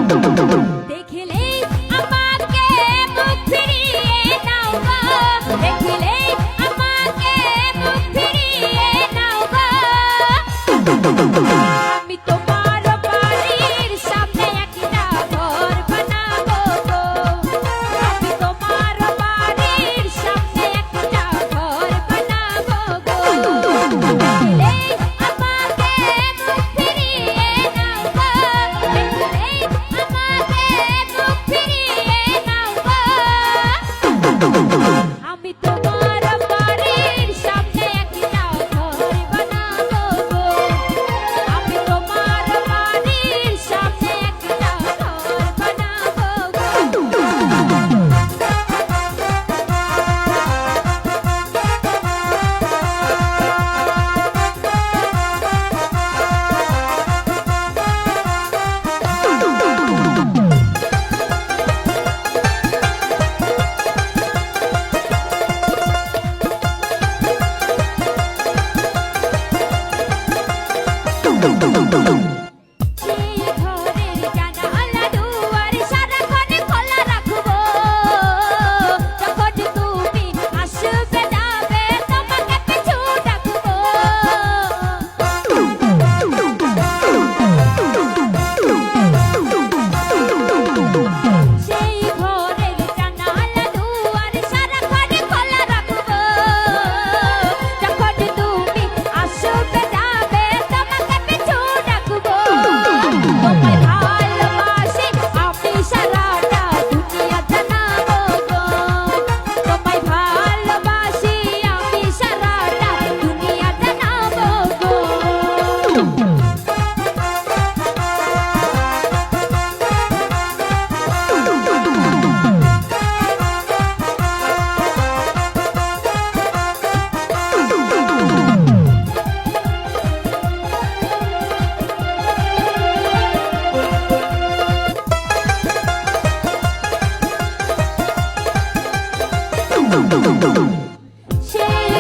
দেখিলে আমাকে মুখ ফিরিয়ে নাও গো, দেখিলে আমাকে মুখ ফিরিয়ে নাও গো। আমি তোমার বাড়ির সামনে একটা ঘর বানাবো গো, আমি তোমার বাড়ির সামনে একটা ঘর বানাবো গো। দেখিলে আমাকে মুখ ফিরিয়ে নাও গো, দেখিলে আমাকে মুখ ফিরিয়ে নাও গো। আমি তোমার বাড়ির সামনে একটা ঘর বানাবো গো, আমি তোমার বাড়ির সামনে একটা ঘর বানাবো গো। সেই ঘরের জানালা দুয়ার সারাক্ষণ খোলা রাখবো, যখন তুমি আসবে যাবে তোমাকে পিছু ডাকবো। সেই ঘরের জানালা দুয়ার সারাক্ষণ খোলা রাখবো, যখন তুমি আসবে যাবে তোমাকে পিছু ডাকবো। তোমায় ভালোবাসি আমি সারাটা দুনিয়া জানাবো গো, তোমায় ভালোবাসি আমি সারাটা দুনিয়া জানাবো গো। সেই